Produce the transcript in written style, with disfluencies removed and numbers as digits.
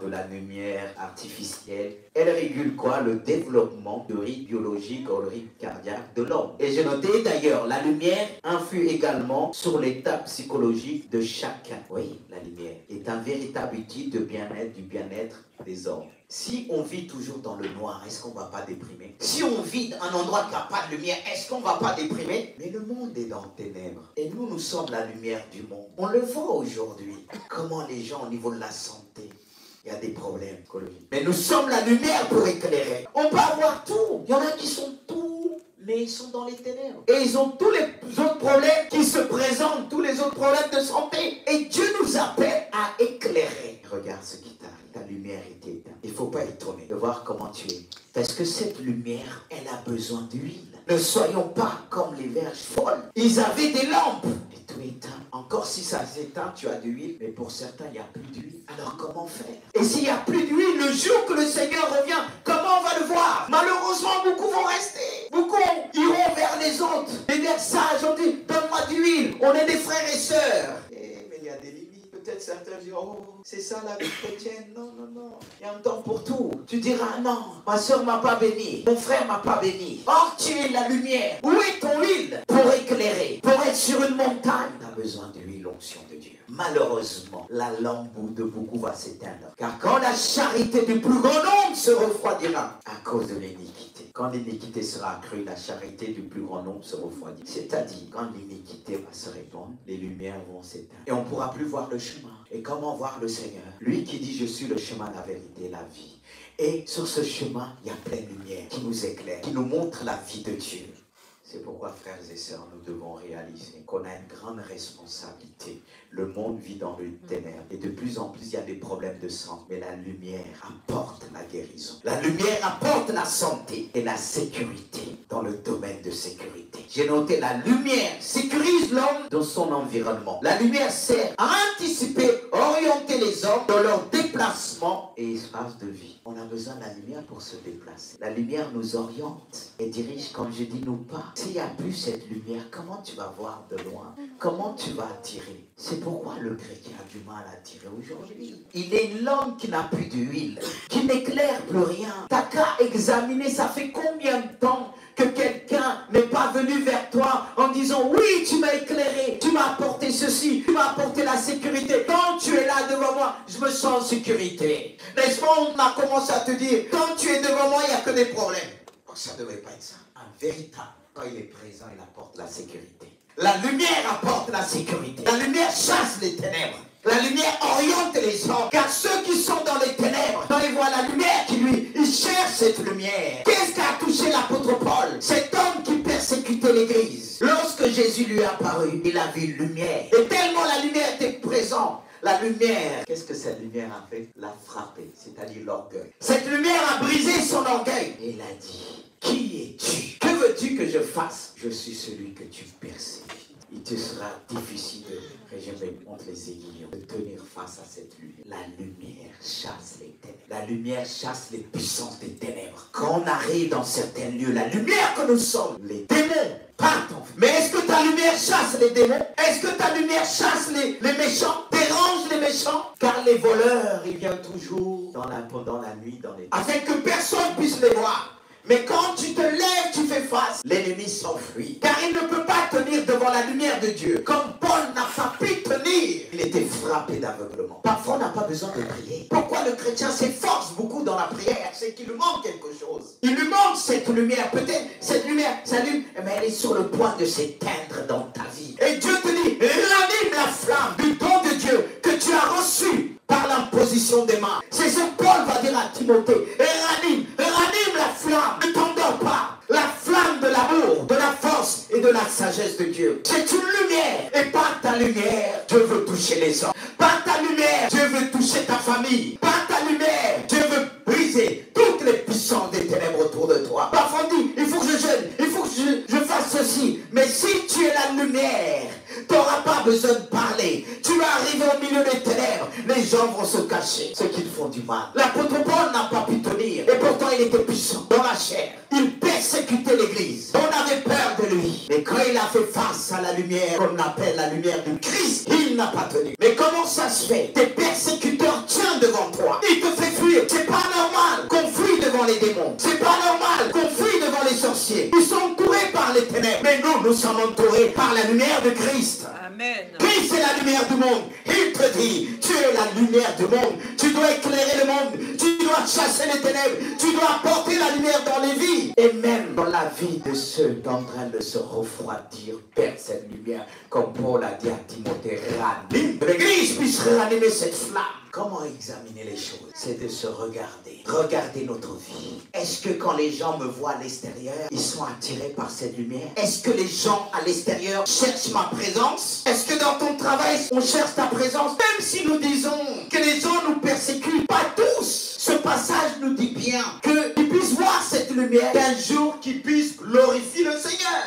de la lumière artificielle. Elle régule quoi? Le développement du rythme biologique ou le rythme cardiaque de l'homme. Et j'ai noté d'ailleurs, la lumière influe également sur l'état psychologique de chacun. Oui, la lumière est un véritable outil de bien-être, du bien-être des hommes. Si on vit toujours dans le noir, est-ce qu'on ne va pas déprimer? Si on vit dans un endroit qui n'a pas de lumière, est-ce qu'on ne va pas déprimer? Mais le monde est dans les ténèbres. Et nous, nous sommes la lumière du monde. On le voit aujourd'hui. Comment les gens, au niveau de la santé, il y a des problèmes écologiques. Mais nous sommes la lumière pour éclairer. On peut avoir tout. Il y en a qui sont tout, mais ils sont dans les ténèbres. Et ils ont tous les autres problèmes qui se présentent, tous les autres problèmes de santé. Et Dieu nous appelle à éclairer. Regarde ce qui t'arrive. Ta lumière est éteinte. Il ne faut pas étonner de voir comment tu es. Parce que cette lumière, elle a besoin d'huile. Ne soyons pas comme les verges folles. Ils avaient des lampes. Et tout est éteint. Encore si ça s'éteint, tu as de l'huile. Mais pour certains, il n'y a plus d'huile. Alors comment faire? Et s'il n'y a plus d'huile, le jour que le Seigneur revient, comment on va le voir? Malheureusement, beaucoup vont rester. Beaucoup iront vers les autres. Les vers sages ont dit, donne-moi d'huile. On est des frères et sœurs. Mais il y a des limites. Peut-être certains disent, oh, c'est ça la vie chrétienne. Non, non, non. Il y a un temps pour tout. Tu diras, non, ma soeur m'a pas béni. Mon frère m'a pas béni. Or, tu es la lumière. Où est ton huile? Pour éclairer, pour être sur une montagne. Tu as besoin de l'huile, l'onction de Dieu. Malheureusement, la lampe de beaucoup va s'éteindre. Car quand la charité du plus grand nombre se refroidira à cause de l'iniquité. Quand l'iniquité sera accrue, la charité du plus grand nombre se refroidira. C'est-à-dire, quand l'iniquité va se répandre, les lumières vont s'éteindre. Et on ne pourra plus voir le chemin. Et comment voir le Seigneur? Lui qui dit, je suis le chemin, la vérité, la vie. Et sur ce chemin, il y a plein de lumière qui nous éclaire, qui nous montre la vie de Dieu. C'est pourquoi, frères et sœurs, nous devons réaliser qu'on a une grande responsabilité. Le monde vit dans le ténèbres et de plus en plus, il y a des problèmes de santé. Mais la lumière apporte la guérison. La lumière apporte la santé et la sécurité dans le domaine de sécurité. J'ai noté la lumière sécurise l'homme dans son environnement. La lumière sert à anticiper, orienter les hommes dans leur déplacement et espace de vie. On a besoin de la lumière pour se déplacer. La lumière nous oriente et dirige, comme je dis, nos pas. S'il n'y a plus cette lumière, comment tu vas voir de loin? Comment tu vas attirer? C'est pourquoi le chrétien a du mal à attirer aujourd'hui. Il est l'homme qui n'a plus d'huile, qui n'éclaire plus rien. T'as qu'à examiner, ça fait combien de temps que quelqu'un n'est pas venu vers toi en disant, oui, tu m'as éclairé, tu m'as apporté ceci, tu m'as apporté la sécurité. Quand tu es là devant moi, je me sens en sécurité. N'est-ce pas, on a commencé à te dire, quand tu es devant moi, il n'y a que des problèmes. Donc ça ne devrait pas être ça. Un véritable, quand il est présent, il apporte la sécurité. La lumière apporte la sécurité. La lumière chasse les ténèbres. La lumière oriente les hommes. Car ceux qui sont dans les ténèbres, quand ils voient la lumière qui lui, ils cherchent cette lumière. Qu'est-ce qui a touché l'apôtre Paul? Cet homme qui persécutait l'église. Lorsque Jésus lui est apparu, il a vu une lumière. Et tellement la lumière était présente, la lumière, qu'est-ce que cette lumière a fait? L'a frappé, c'est-à-dire l'orgueil. Cette lumière a brisé son orgueil. Et il a dit, qui es-tu? Que veux-tu que je fasse? Je suis celui que tu persécutes. Il te sera difficile de régimer contre les aiguillons, de tenir face à cette lumière. La lumière chasse les ténèbres. La lumière chasse les puissances des ténèbres. Quand on arrive dans certains lieux, la lumière que nous sommes, les démons partent. Mais est-ce que ta lumière chasse les démons? Est-ce que ta lumière chasse les méchants? Dérange les méchants? Car les voleurs, ils viennent toujours pendant la nuit, afin que personne puisse les voir. Mais quand tu te lèves, tu fais face, l'ennemi s'enfuit. Car il ne peut pas tenir devant la lumière de Dieu. Comme Paul n'a pas pu tenir, il était frappé d'aveuglement. Parfois, on n'a pas besoin de prier. Pourquoi le chrétien s'efforce beaucoup dans la prière? C'est qu'il lui manque quelque chose. Il lui manque cette lumière. Peut-être cette lumière s'allume, mais elle est sur le point de s'éteindre dans ta vie. Et Dieu te dit, ranime la flamme du don de Dieu que tu as reçu par l'imposition des mains. C'est ce que Paul va dire à Timothée. Ranime la flamme, ne t'endors pas. La flamme de l'amour, de la force et de la sagesse de Dieu. C'est une lumière. Et par ta lumière, Dieu veut toucher les hommes. Par ta lumière, Dieu veut toucher ta famille. Par ta lumière, Dieu veut briser toutes les puissances des ténèbres autour de toi. Parfois on dit, il faut que je jeûne, il faut que je fasse ceci. Mais si tu es la lumière, tu n'auras pas besoin de parler. Tu vas arriver au milieu des ténèbres. Les gens vont se cacher. Ceux qui font du mal. L'apôtre Paul n'a pas pu tenir. Et pourtant il était puissant dans la chair. Il persécutait l'église. On avait peur de lui. Mais quand il a fait face à la lumière, qu'on appelle la lumière du Christ, il n'a pas tenu. Mais comment ça se fait? Tes persécuteurs tiennent devant toi. Ils te dire, c'est pas normal qu'on fuit devant les démons. C'est pas normal qu'on fuit devant les sorciers. Ils sont entourés par les ténèbres. Mais nous sommes entourés par la lumière de Christ. Amen. Christ est la lumière du monde. Il te dit, tu es la lumière du monde. Tu dois éclairer le monde. Tu dois chasser les ténèbres. Tu dois apporter la lumière dans les vies. Et même dans la vie de ceux qui sont en train de se refroidir, perd cette lumière. Comme Paul a dit à Timothée, ranime. Que l'Église puisse ranimer cette flamme. Comment examiner les choses? C'est de se regarder. Regarder notre vie. Est-ce que quand les gens me voient à l'extérieur, ils sont attirés par cette lumière? Est-ce que les gens à l'extérieur cherchent ma présence? Est-ce que dans ton travail, on cherche ta présence? Même si nous disons que les gens nous persécutent, pas tous. Ce passage nous dit bien qu'ils puissent voir cette lumière, qu'un jour qu'ils puissent glorifier le Seigneur.